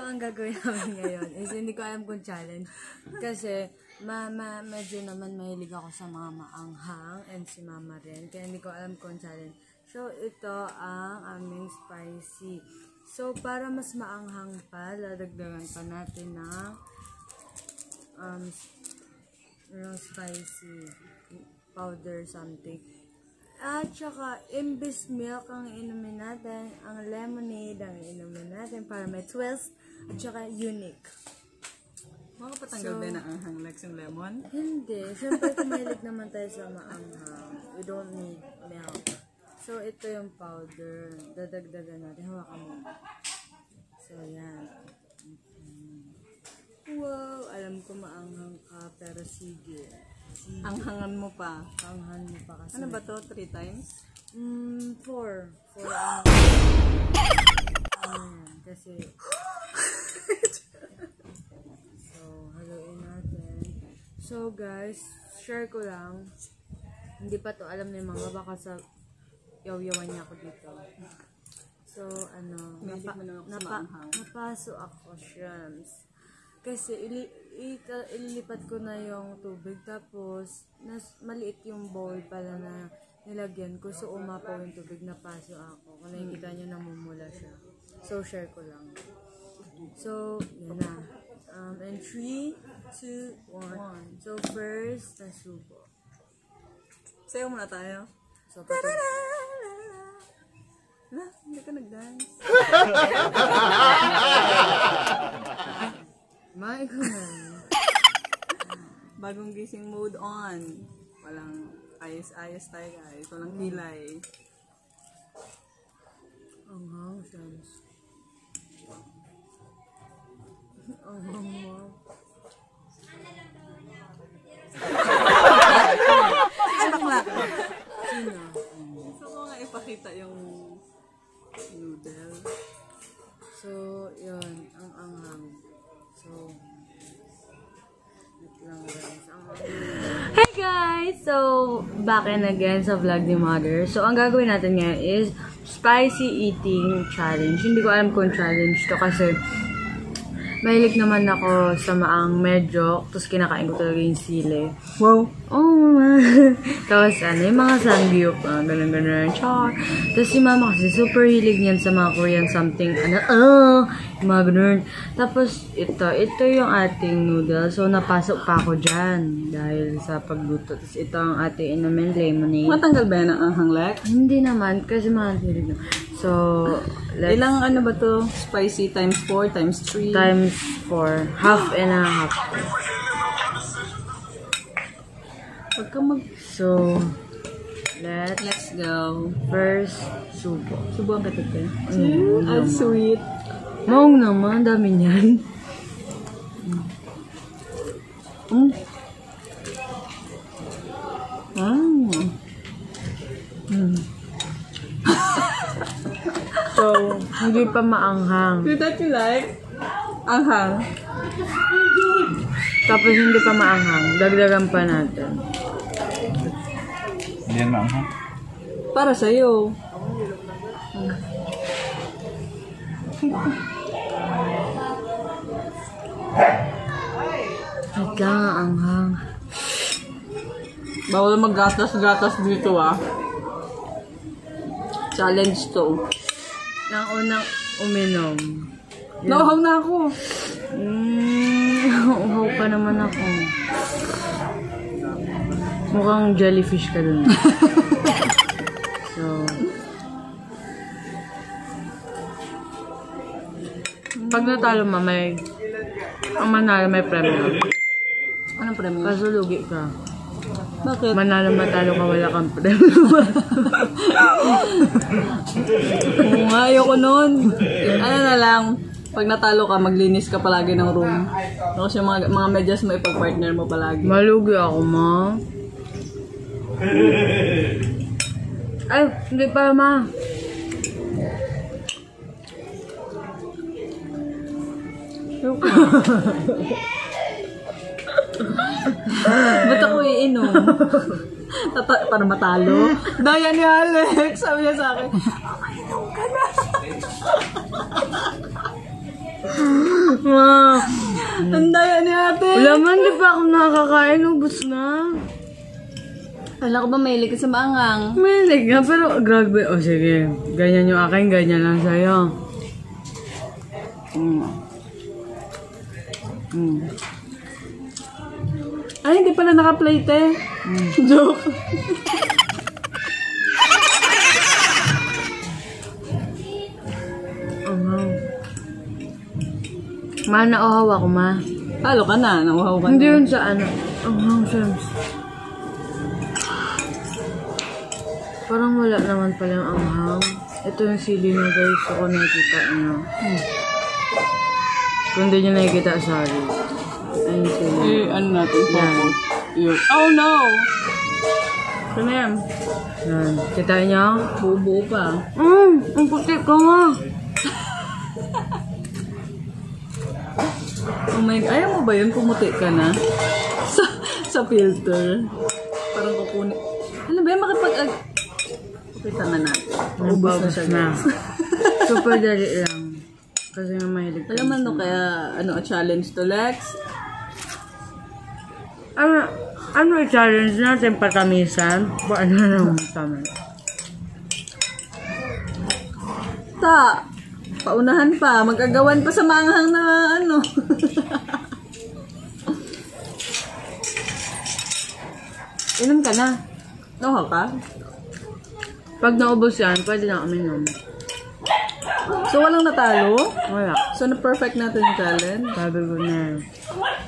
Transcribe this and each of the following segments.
So, ang gagawin namin ngayon is hindi ko alam kung challenge. Kasi, medyo naman mahilig ako sa mga maanghang and si mama rin. Kaya hindi ko alam kung challenge. So, ito ang aming spicy. So, para mas maanghang pa, ladagdagan pa natin ng spicy powder something. At saka, imbis milk ang inumin natin, ang lemonade ang inumin natin para may twist at saka unique. Makapatanggal ba na anghang like yung lemon? Hindi. Siyempre, kumilig naman tayo sa maanghang. We don't need milk. So, ito yung powder. Dadagdagan natin. Hawakan mo. So, yan. Wow! Alam ko maanghang ka, pero sige. Anghangan mo pa. Anghan mo pa kasi. Ano ba to? 3 times? 4. 4 kasi so, haluin natin. So, guys, share ko lang. Hindi pa to alam ni Mama. Baka sa yaw-yawan niya ako dito. So, napaso ako shrimps. Kasi, ililipat ko na yung tubig. Tapos, maliit yung bowl pala na nilagyan ko. So, umapaw yung tubig. Napaso ako. Kung nakikita nyo, namumula siya. So, share ko lang. So, yan na. And 3, 2, 1. So, first, nasubo. Sayo muna tayo. So, hindi ka nag-dance. Bagong gising mode on. Walang ayos-ayos tayo guys. Walang kilay. Anghang, Shams. Anghang mo. Ay, bakla! Sino? Gusto ko nga ipakita yung noodle. So, yun. Ang anghang. So, hi guys! So, back in again sa vlog ni Mother. So, ang gagawin natin ngayon is spicy eating challenge. Hindi ko alam kung challenge to kasi mahilig naman ako sa maang medyo. Tapos kinakain ko talaga yung sili. Wow! Oh, tapos yung mga sangyup, ganun-ganun. Char. Tapos si Mama kasi super hilig niyan sa mga Korean something, yung mga ganun. Tapos ito yung ating noodles. So, napasok pa ako dyan dahil sa pagluto. Tapos ito ang ating inumin, lemonade. Matanggal ba yan ang anghang lek? Hindi naman, kasi mga hilig na. So, ilang ano ba to? Spicy times 4, times 3? Times 4. Half and a half. So, let's go. First, subo. Subo ang katute. Ang sweet. Maong naman, dami niyan. So, hindi pa maanghang. Do that you like? Anghang. Tapos hindi pa maanghang. Dagdagan pa natin. Hindi yan maanghang. Para sa'yo. Ika nga anghang. Bawal maggatas-gatas dito Challenge to. Nang unang uminom. Nauhaw na ako. Uhaw pa naman ako. Mukhang jellyfish ka dun. So, pag natalo ang manalo may premyo. Anong premyo? Kaso lugi ka. Bakit? Manalo matalo ka, wala kang premyo. Oo nga, ayoko nun. Ano na lang, pag natalo ka, maglinis ka palagi ng room. Tapos yung mga medyas mo ipag-partner mo palagi. Malugi ako, ma. Ay, hindi pa, ma. Ba't ako iinom? Para matalo? Daya ni Alex. Sabi niya sa akin, mainom ka na. Ma, Ang daya ni ate. wala man, di pa ako nakakain. Ubus na. Kala ko ba mahilig ka sa maangang? Mahilig nga, pero grabe. O sige, ganyan yung akin, ganyan lang sa'yo. Ay, hindi pala naka-plate eh. Joke. Ma, nauhaw ako, ma. Talo ka na, nauhaw ka Hindi na. yun sa ano. Sims. Parang wala naman pala yung anghang. Ito yung sili na guys. Ako nakikita nyo. Kung hindi nyo nakikita, sorry. Ayun yung sili. Eh, ano natin? Yan. Yun. Oh no! Ito na yan. Yan. Kita nyo? Buo-buo pa. Ang puti ka, ma. Oh my God. Ayaw mo ba yun? Pumuti ka na? sa filter. Parang kukunin. Ano ba yun? Pakita na natin. Ubus na siya. Na. Super dali lang. Kasi nga mahilig ka. Alam mo ano kaya, a challenge to Lex? Ano i-challenge natin? Patamisan? Ano naman kami? Paunahan pa. Magagawan pa sa manghang na ano. Inom ka na. Nauhaw ka? Pag naubos yan, pwede na uminom. So, walang natalo? Wala. So, na-perfect natin yung challenge? Sabi ko na.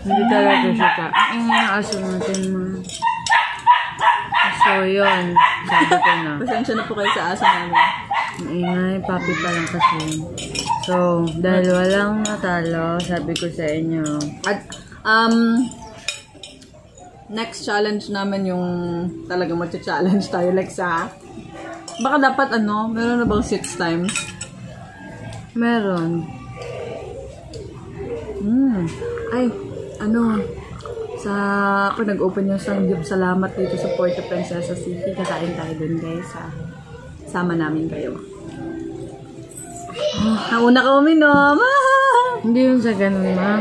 Hindi talaga siya ka. Aso natin, ma. So, yun. Sabi ko na. Pasensya na po kayo sa asa namin. Maingay, papi pa lang kasi. So, dahil walang natalo, sabi ko sa inyo. At, next challenge namin yung talagang magcha-challenge tayo, Lex, ha? Baka dapat, meron na bang 6 times? Meron. Ay, pag nag-open yung Sangyup, salamat dito sa Puerto Princesa City. Kakain tayo dun, guys, ha? Sama namin kayo. Nauna ka uminom. Hindi yun sa ganun, ma.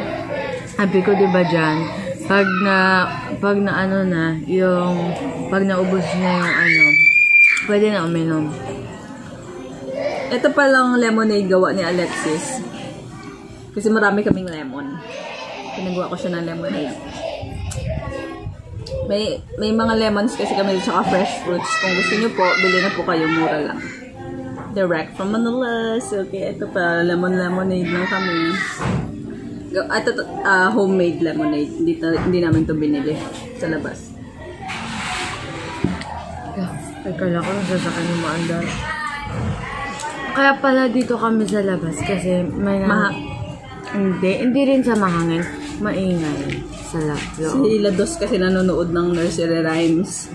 Sabi ko, di ba dyan, pag naubos na yung pwede na uminom. Ito palang lemonade gawa ni Alexis. Kasi marami kaming lemon. Pinagawa ko siya ng lemonade. May mga lemons kasi kami tsaka fresh fruits. Kung gusto nyo po, bili na po kayo, mura lang. Direct from Manila. So, okay, ito pa, lemonade lang kami. Ito, homemade lemonade. Hindi namin to binili sa labas. Ay, kala ko nasasakyan yung maandar. Kaya pala dito kami sa labas kasi may hindi rin sa mahangin. Maingay sa labas. Si Lados kasi nanonood ng nursery rhymes.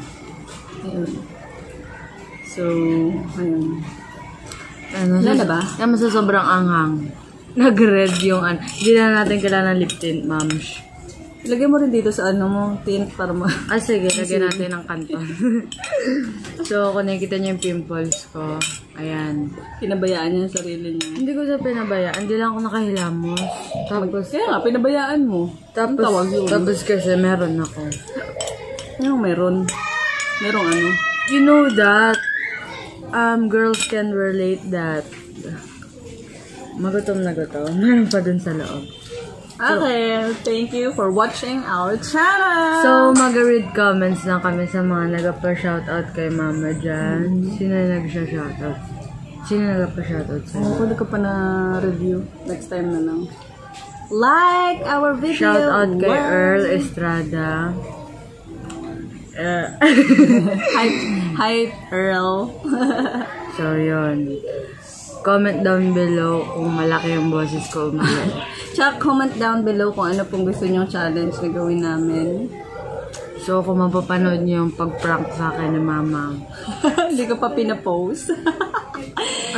Ayun. So, ayun. Wala ba? Naman sa sobrang anghang. Nag-red yung Hindi na natin kailangan lip tint, mams. Ilagay mo rin dito sa tint para mo. Sige, lagyan natin ng kanton. So, kung nakikita niyo yung pimples ko, ayan. Pinabayaan niya yung sarili niya. Hindi ko sa pinabayaan. Hindi lang ako nakahilamos. Kaya nga, pinabayaan mo. Tapos kasi meron ako. Anong meron? Merong ano? You know that girls can relate that magutom na gutom. Meron pa dun sa loob. Okay, thank you for watching our channel! So, mag-read comments lang kami sa mga nagpa-shoutout kay mama dyan. Sino nag-shoutout? Sino nagpa-shoutout sa'yo? Pwede ka pa na-review. Next time na lang. Like our video! Shoutout kay Earl Estrada. Hi, Earl! So, yun. Comment down below kung malaki yung boses ko. Tsaka comment down below kung ano pong gusto nyong challenge na gawin namin. So, kung mapapanood niyo yung pag-prank sa akin ni mama. Hindi ko pa pinapost.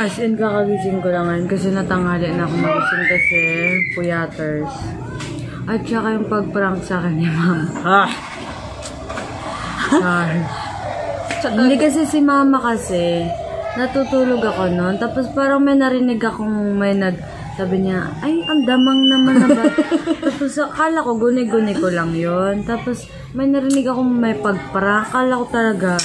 As in, kakagising ko lang ngayon kasi natanghali na ako magising kasi puyaters. At saka yung pag-prank sa akin ni mama. Sorry. Hindi kasi si mama kasi natutulog ako noon. Tapos parang may narinig akong may Sabi niya, ay, ang damang naman na ba? Tapos, akala ko, guni-guni ko lang yon. Tapos, may narinig akong may pagpara. Akala ko talaga.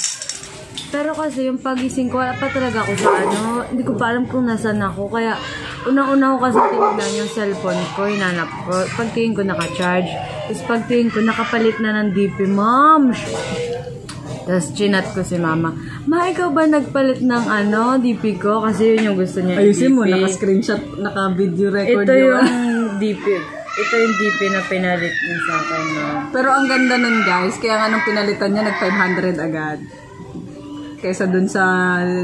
Pero kasi, yung pagising ko, wala pa talaga ako sa ano. Hindi ko pa alam kung nasan ako. Kaya, unang-una ko kasi tinignan yung cellphone ko, hinanap ko. Pagtingin ko naka-charge. Tapos pagtingin ko, nakapalit na ng DP, ma'am. Tapos chinat ko si mama. Ma, ikaw ba nagpalit ng ano, DP ko? Kasi yun yung gusto niya. Ayusin mo, DP. naka-screenshot, naka-video record Ito yun. yung DP. Ito yung DP na pinalit niya sa akin. No? Pero ang ganda nun guys, kaya nga nung pinalitan niya, nag-500 agad. Kaysa dun sa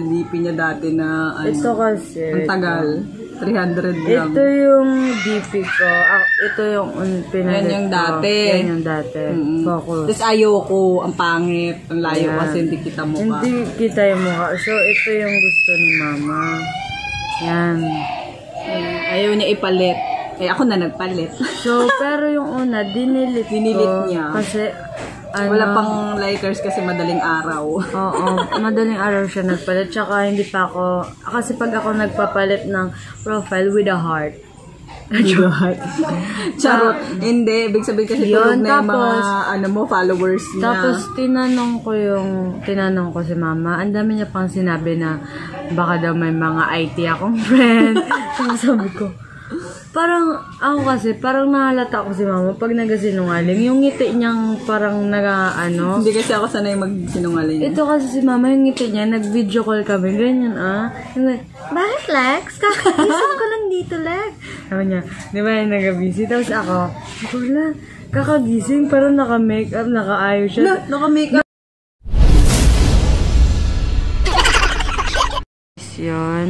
DP niya dati na, ano, Ito kasi. ang tagal. 300 gram. Ito yung DP ko. Ito yung pinalit Yan yung ko. dati. Yan yung dati. Focus. Tapos ayoko, ang pangit, ang layo Ayan. kasi hindi kita mukha. Hindi kita yung mukha. So, ito yung gusto ni mama. Yan. Ayaw niya ipalit. Eh ako na nagpalit. So, pero yung una, dinilit ko. niya. Kasi, ano, Wala pang likers kasi madaling araw. oo, madaling araw siya nagpalit. Tsaka hindi pa ako, kasi pag ako nagpapalit ng profile with a heart. Charot. Hindi, ibig sabihin kasi Yun, tulog na yung mga tapos- ano mo, followers niya. Tapos tinanong ko si mama, ang dami niya pang sinabi na baka daw may mga IT akong friend. Tapos sabi ko, parang ako kasi, parang nahalata ko si mama pag nagasinungaling. Yung ngiti niyang parang ano. Hindi kasi ako sanay magsinungaling. Ito kasi si mama, yung ngiti niya, nag-video call kami, ganyan bakit Lex? Kakagising ko lang dito, Lex. Sabi niya, di ba yung nag-busy? Tapos ako, wala, kakagising, parang naka-makeup, naka-ayos siya. Naka-makeup. Yun.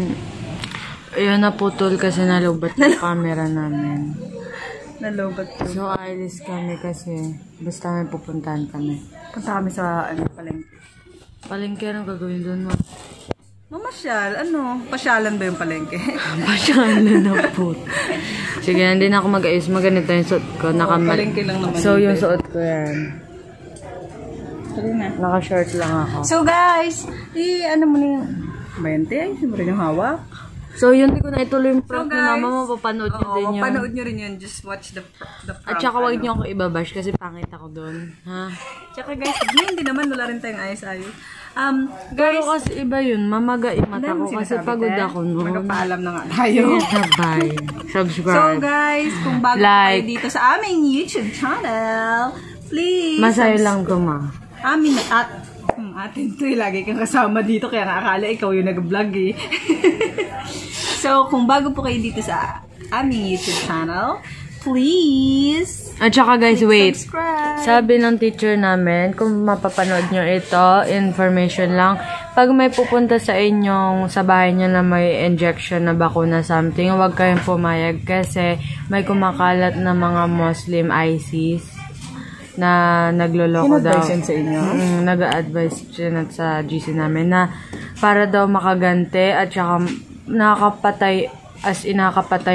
Ayun, naputol kasi nalubat yung camera namin. Nalobat ko. So, alis kami kasi basta may pupuntahan kami. Punta kami sa palengke. Palengke, anong gagawin doon mo? Mamasyal, pasyalan ba yung palengke? Pasyalo na po. Sige, hindi na ako mag-ayos. Maganito yung suot ko. Palengke lang naman. So, yung suot ko yan. Sorry na. Naka-short lang ako. So guys, ano mo na yung 20? Ay, siyempre yung hawak. So, yun, di ko na ituloy yung prank ni guys, mama. Mapapanood nyo din yun. Mapanood nyo rin yun. Just watch the prank. At saka wag nyo ako ibabash kasi pangit ako doon. Ha? Tsaka guys, hindi naman, wala rin tayong ayos-ayos. Pero kasi iba yun. Mamaga yung mata ko kasi pagod ako noon. Magpaalam na nga tayo. Bye. So Subscribe. guys, kung bago Like. kayo dito sa aming YouTube channel, please. Masaya lang to, ma. Amin na atin to eh. Lagi kang kasama dito kaya nga akala ikaw yung nag-vlog eh. So, kung bago po kayo dito sa aming YouTube channel, please At saka guys, wait. subscribe. Sabi ng teacher namin, kung mapapanood nyo ito, information lang. Pag may pupunta sa inyong, sa bahay nyo na may injection na bakuna something, huwag kayong pumayag kasi may kumakalat na mga Muslim ICs na nagloloko daw. In-advise yan sa inyo? Nag-a-advise siya sa GC namin na para daw makaganti at saka nakakapatay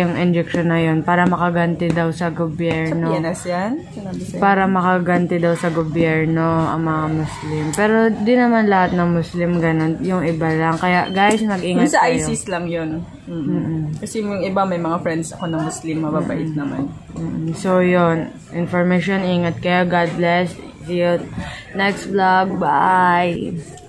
yung injection na yun para makaganti daw sa gobyerno. Pianas yan? Sinabi sa'yo. Para makaganti daw sa gobyerno ang mga Muslim. Pero di naman lahat ng Muslim ganun. Yung iba lang. Kaya guys, mag-ingat Sa kayo. ISIS lang yun. Kasi yung iba, may mga friends ako na Muslim, mababait naman. So yun. Information, ingat kayo. God bless. See you next vlog. Bye!